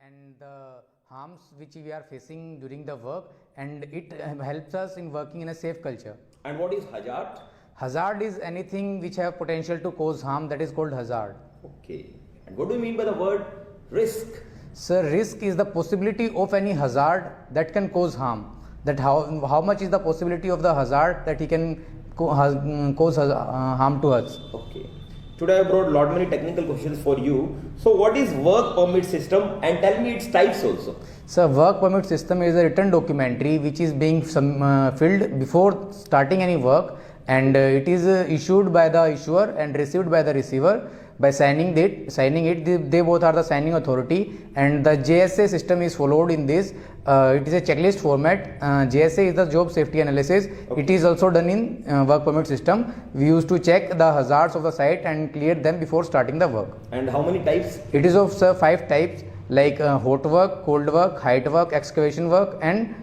and the harms which we are facing during the work, and it helps us in working in a safe culture. And what is hazard? Hazard is anything which have potential to cause harm, that is called hazard. Okay. And what do you mean by the word risk? So risk is the possibility of any hazard that can cause harm. That how much is the possibility of the hazard that he can cause harm to us. Okay. Today I brought lot many technical questions for you. So what is work permit system, and tell me its types also. So work permit system is a written documentary which is being filled before starting any work, and it is issued by the issuer and received by the receiver. By signing it, they both are the signing authority, and the JSA system is followed in this. It is a checklist format. JSA is the job safety analysis. Okay. It is also done in work permit system. We used to check the hazards of the site and clear them before starting the work. And how many types? It is of 5 types, like hot work, cold work, height work, excavation work, and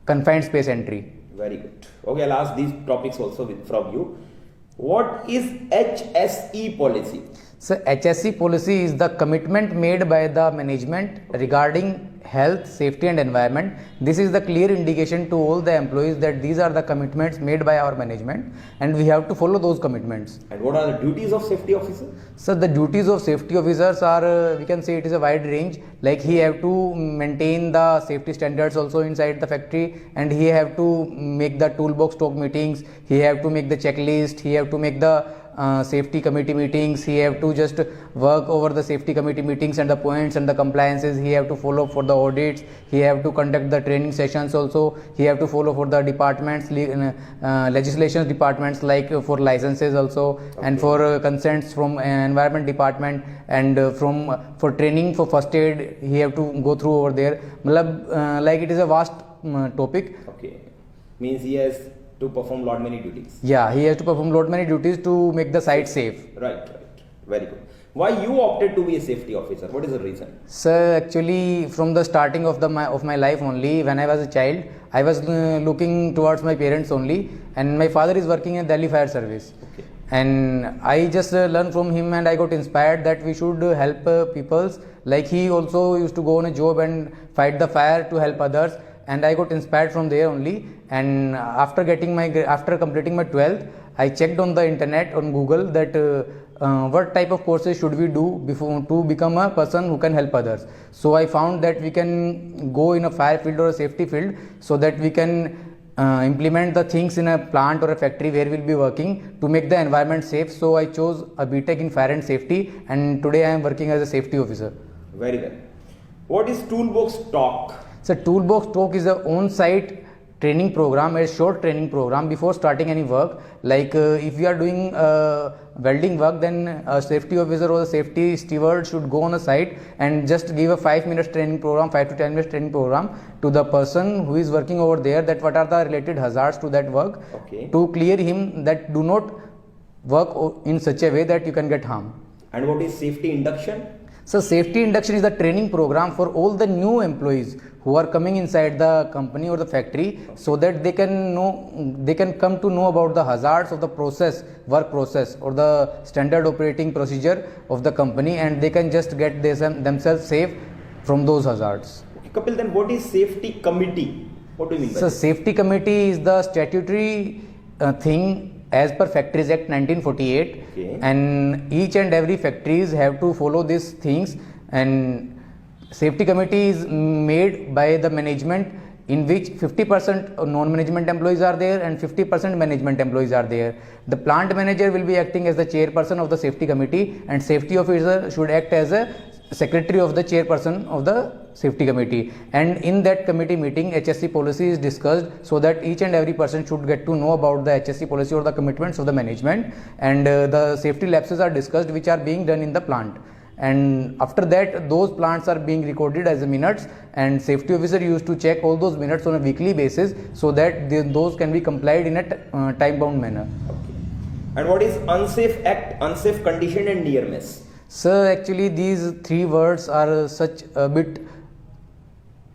confined space entry. Very good. Okay, I'll ask these topics also from you. What is HSE policy? So HSE policy is the commitment made by the management regarding health, safety and environment. This is the clear indication to all the employees that these are the commitments made by our management, and we have to follow those commitments. And what are the duties of safety officer? So the duties of safety officers are, we can say it is a wide range, like he have to maintain the safety standards also inside the factory, and he have to make the toolbox talk meetings, he have to make the checklist, he have to make the safety committee meetings, he have to just work over the safety committee meetings and the points and the compliances, he have to follow for the audits, he have to conduct the training sessions also, he have to follow for the departments, legislation departments, like for licenses also. Okay. And for consents from environment department, and for training for first aid he have to go through over there. Like it is a vast topic. Okay, means he has to perform lot many duties. Yeah, he has to perform lot many duties to make the site safe. Right. Very good. Why you opted to be a safety officer? What is the reason? Sir, actually from the starting of my life only, when I was a child, I was looking towards my parents only, and my father is working in Delhi Fire Service. Okay. And I just learned from him, and I got inspired that we should help peoples. Like he also used to go on a job and fight the fire to help others, and I got inspired from there only. And after completing my 12th, I checked on the internet, on Google, that what type of courses should we do before to become a person who can help others. So I found that we can go in a fire field or a safety field, so that we can implement the things in a plant or a factory where we'll be working to make the environment safe. So I chose a BTech in fire and safety, and today I am working as a safety officer. Very well. What is Toolbox Talk? So Toolbox Talk is a on-site training program, a short training program before starting any work. Like if we are doing welding work, then a safety officer or a safety steward should go on a site and just give a 5 minutes training program, 5 to 10 minutes training program to the person who is working over there, that what are the related hazards to that work. Okay. To clear him that do not work in such a way that you can get harm. And what is safety induction? So safety induction is the training program for all the new employees who are coming inside the company or the factory, so that they can come to know about the hazards of the work process or the standard operating procedure of the company, and they can just get themselves safe from those hazards. Okay, Kapil, then what is safety committee? What do you mean by So that? safety committee is the statutory thing as per Factories Act 1948. Okay. And each and every factories have to follow these things, and safety committee is made by the management, in which 50% non-management employees are there and 50% management employees are there. The plant manager will be acting as the chairperson of the safety committee, and safety officer should act as a secretary of the chairperson of the safety committee. And in that committee meeting, HSE policy is discussed, so that each and every person should get to know about the HSE policy or the commitments of the management, and the safety lapses are discussed which are being done in the plant. And after that, those plants are being recorded as minutes, and safety officer used to check all those minutes on a weekly basis, so that those can be complied in a time bound manner. Okay. And what is unsafe act, unsafe condition, and near miss? So actually these 3 words are such a bit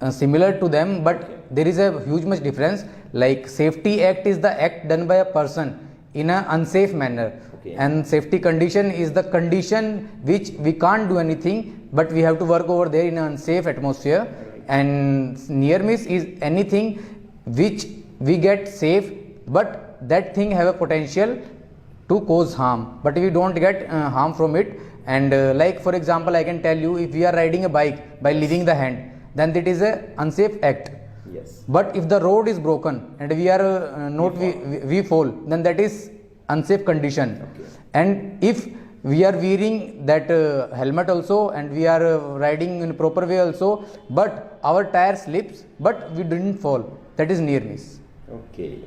similar to them, but there is a huge much difference. Like safety act is the act done by a person in an unsafe manner, Okay. And safety condition is the condition which we can't do anything, but we have to work over there in an unsafe atmosphere. And near miss is anything which we get safe, but that thing have a potential to cause harm, but we don't get harm from it. And like for example, I can tell you, if we are riding a bike by leaving the hand, then that is a unsafe act. Yes. But if the road is broken and we are we fall, then that is unsafe condition. Okay. And if we are wearing that helmet also, and we are riding in a proper way also, but our tire slips, but we didn't fall, that is near miss. Okay.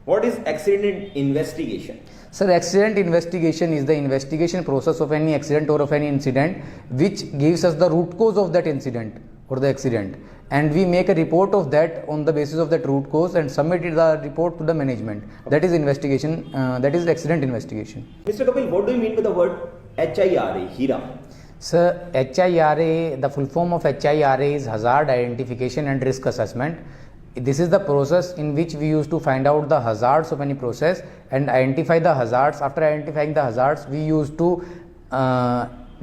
What is accident investigation? Sir, accident investigation is the investigation process of any accident or of any incident which gives us the root cause of that incident or the accident, and we make a report of that on the basis of that root cause and submit the report to the management. That is investigation, that is accident investigation. Mr. Kapil, what do you mean by the word HIRA, HIRA? Sir, HIRA, the full form of HIRA is Hazard Identification and Risk Assessment. This is the process in which we used to find out the hazards of any process and identify the hazards. After identifying the hazards, we used to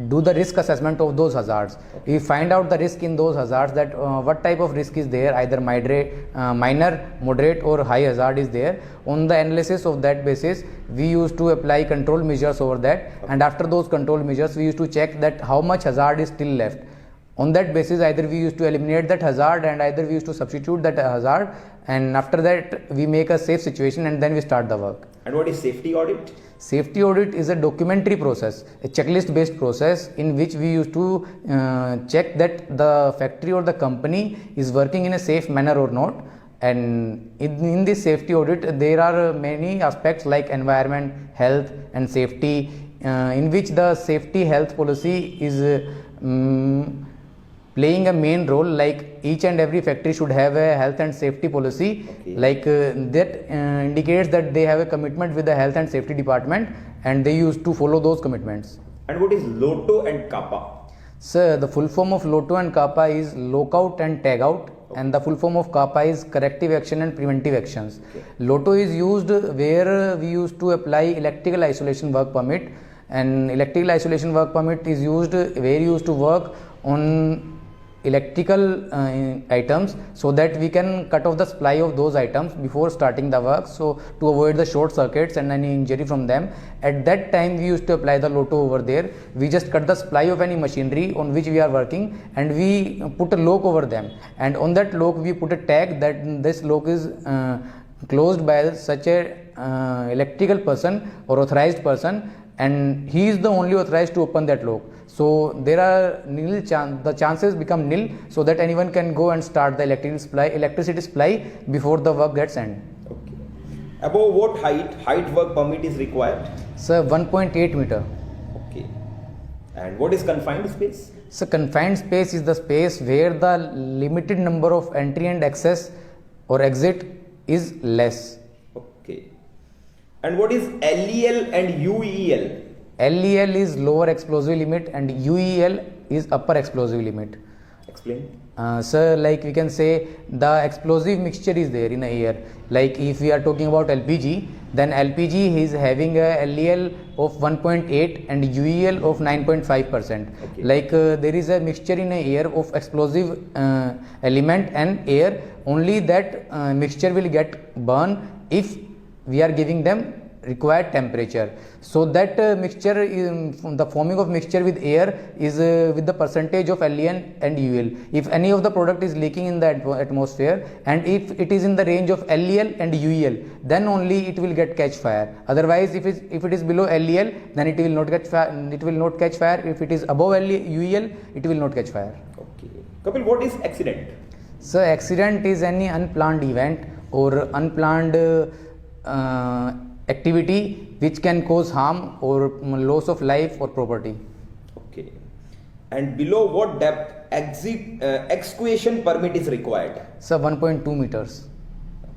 do the risk assessment of those hazards. We find out the risk in those hazards, that what type of risk is there, either minor, moderate or high hazard is there. On the analysis of that basis, we used to apply control measures over that, and after those control measures, we used to check that how much hazard is still left. On that basis, either we used to eliminate that hazard and either we used to substitute that hazard, and after that we make a safe situation and then we start the work. And what is safety audit? Safety audit is a documentary process, a checklist based process in which we used to check that the factory or the company is working in a safe manner or not. And in this safety audit, there are many aspects like environment, health and safety, in which the safety health policy is playing a main role. Like each and every factory should have a health and safety policy. Okay. Like that indicates that they have a commitment with the health and safety department, and they used to follow those commitments. And what is LOTO and CAPA? Sir, the full form of LOTO and CAPA is lockout and tag out, and the full form of CAPA is corrective action and preventive actions. Okay. LOTO is used where we used to apply electrical isolation work permit, and electrical isolation work permit is used where you used to work on electrical items, so that we can cut off the supply of those items before starting the work, so to avoid the short circuits and any injury from them. At that time we used to apply the LOTO over there. We just cut the supply of any machinery on which we are working, and we put a lock over them, and on that lock we put a tag that this lock is closed by such a electrical person or authorized person, and he is the only authorized to open that lock. So there are the chances become nil, so that anyone can go and start the electricity supply before the work gets end. Okay. Above what height work permit is required? So 1.8 meter. Okay. And what is confined space? So confined space is the space where the limited number of entry and access or exit is less. Okay. And what is LEL and UEL? LEL is lower explosive limit and UEL is upper explosive limit. Explain. Sir, like we can say the explosive mixture is there in the air. Like if we are talking about LPG, then LPG is having a LEL of 1.8 and UEL of 9.5%. Okay. Like there is a mixture in the air of explosive element and air. Only that mixture will get burned if we are giving them required temperature. So that mixture is, the forming of mixture with air is with the percentage of LEL and UL. If any of the product is leaking in the atmosphere, and if it is in the range of LEL and UL, then only it will get catch fire. Otherwise, if it is below LEL, then it will not catch fire. It will not catch fire. If it is above UL, it will not catch fire. Okay. Kapil, what is accident? So accident is any unplanned event or unplanned activity which can cause harm or loss of life or property. Okay. And below what depth excavation permit is required? So 1.2 meters.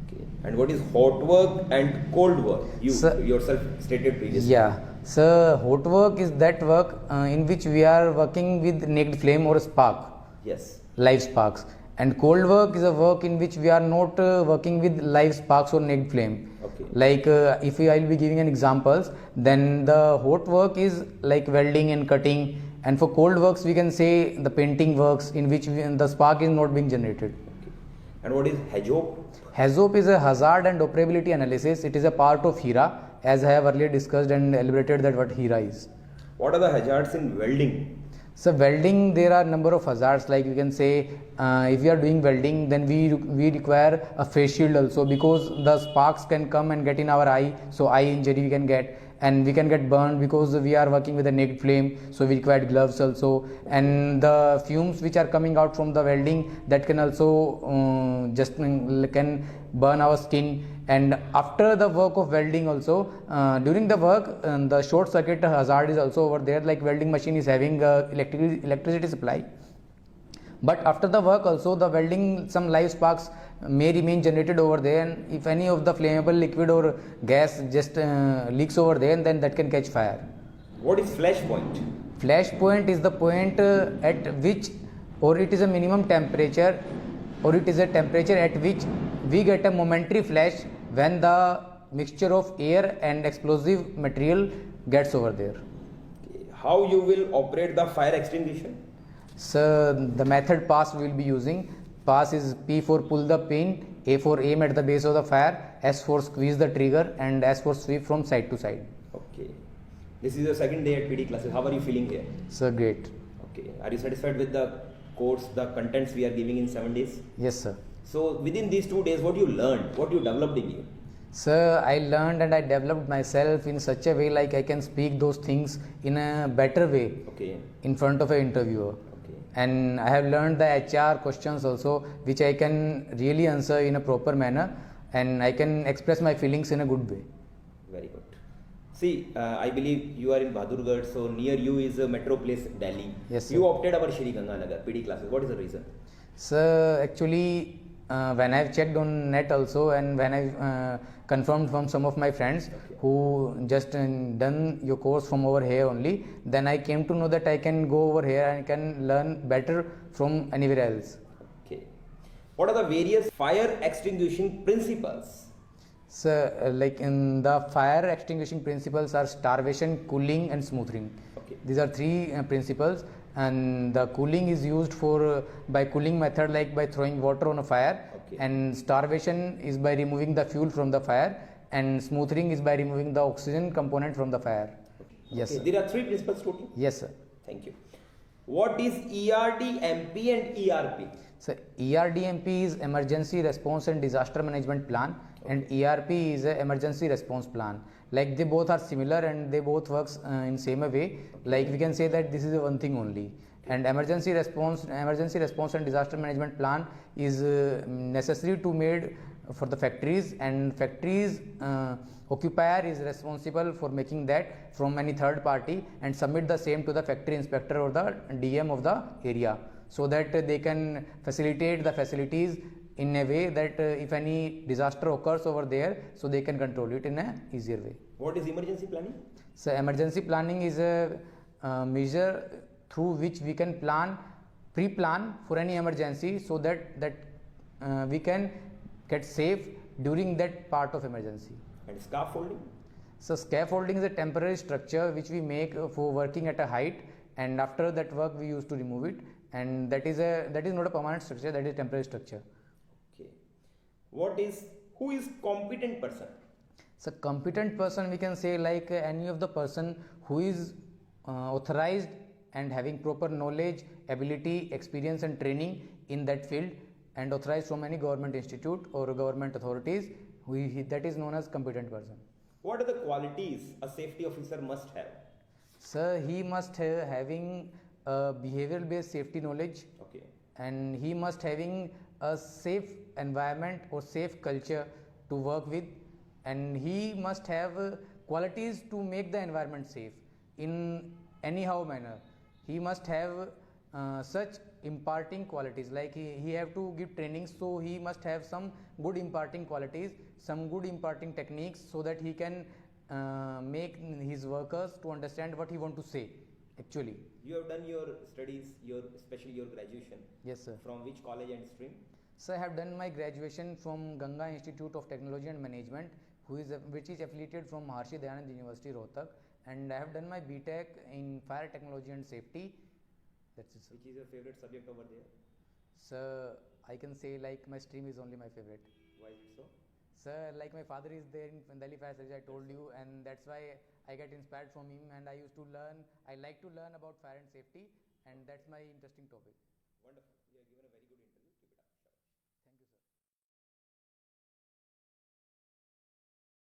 Okay. And what is hot work and cold work? You Sir, yourself stated previously. Yeah. So hot work is that work in which we are working with naked flame or spark. Yes. Live sparks. And cold work is a work in which we are not working with live sparks or naked flame. Okay. Like if I will be giving an examples, then the hot work is like welding and cutting, and for cold works we can say the painting works in which the spark is not being generated. Okay. And what is HAZOP? HAZOP is a hazard and operability analysis. It is a part of HERA, as I have earlier discussed and elaborated that what HERA is. What are the hazards in welding? So welding, there are number of hazards, like you can say if we are doing welding, then we require a face shield also, because the sparks can come and get in our eye, so eye injury we can get, and we can get burned because we are working with a naked flame, so we require gloves also. And the fumes which are coming out from the welding, that can also just can burn our skin. And after the work of welding also, during the work, the short circuit hazard is also over there, like welding machine is having electricity supply, but after the work also the welding, some live sparks may remain generated over there, and if any of the flammable liquid or gas just leaks over there, then that can catch fire. What is flash point? Flash point is the point at which, or it is a minimum temperature, or it is a temperature at which we get a momentary flash when the mixture of air and explosive material gets over there. Okay. How you will operate the fire extinguisher? So the method pass we will be using. Pass is P for pull the pin, A for aim at the base of the fire, S for squeeze the trigger, and S for sweep from side to side. Okay. This is your second day at PD classes. How are you feeling here? So great. Okay. Are you satisfied with the course, the contents we are giving in 7 days? Yes, sir. So within these 2 days, what you learned, what you developed in you? Sir, I learned and I developed myself in such a way, like I can speak those things in a better way Okay. in front of an interviewer. Okay. And I have learned the HR questions also, which I can really answer in a proper manner, and I can express my feelings in a good way. Very good. See, I believe you are in Bahadurgarh, so near you is a metropolis, Delhi. Yes, sir. You opted our Shri Ganganagar PD classes. What is the reason? So actually, when I've checked on net also, and when I confirmed from some of my friends who just done your course from over here only, then I came to know that I can go over here and can learn better from anywhere else. Okay. What are the various fire extinguishing principles? So like in the fire extinguishing principles are starvation, cooling and smoothing. Okay. These are three principles, and the cooling is used for by cooling method, like by throwing water on a fire. Okay. And starvation is by removing the fuel from the fire, and smoothing is by removing the oxygen component from the fire. Okay. Yes, Okay. sir. There are three principles total. Yes, sir. Thank you. What is ERD, MP and ERP? So ERDMP is emergency response and disaster management plan, and ERP is a emergency response plan. Like they both are similar and they both works in same way. Like we can say that this is a one thing only. And emergency response and disaster management plan is necessary to made for the factories, and factories occupier is responsible for making that from any third party and submit the same to the factory inspector or the DM of the area, so that they can facilitate the facilities in a way that if any disaster occurs over there, so they can control it in a easier way. What is emergency planning? So emergency planning is a measure through which we can pre-plan for any emergency, so that we can get safe during that part of emergency. And scaffolding? So scaffolding is a temporary structure which we make for working at a height, and after that work we used to remove it, and that is not a permanent structure, that is a temporary structure. Okay. Who is competent person? So competent person, we can say like any of the person who is authorized and having proper knowledge, ability, experience and training in that field, and authorized from any government institute or government authorities, that is known as competent person. What are the qualities a safety officer must have? Sir, he must having a behavioral based safety knowledge, Okay. and he must having a safe environment or safe culture to work with, and he must have qualities to make the environment safe in anyhow manner. He must have such imparting qualities, like he have to give trainings, so he must have some good imparting qualities, some good imparting techniques, so that he can make his workers to understand what he want to say, Actually, You have done your studies, especially your graduation. yes, sir. From which college and stream? So I have done my graduation from Ganga Institute of Technology and Management, which is affiliated from Maharshi Dayanand University, Rohtak, and I have done my BTech in Fire Technology and Safety. That's it, sir. Which is your favorite subject over there? So I can say like my stream is only my favorite. Why is it so? Sir, like my father is there in Delhi Fire Service, I told you, and that's why I get inspired from him, and I used to learn. I like to learn about fire and safety, and that's my interesting topic. Wonderful.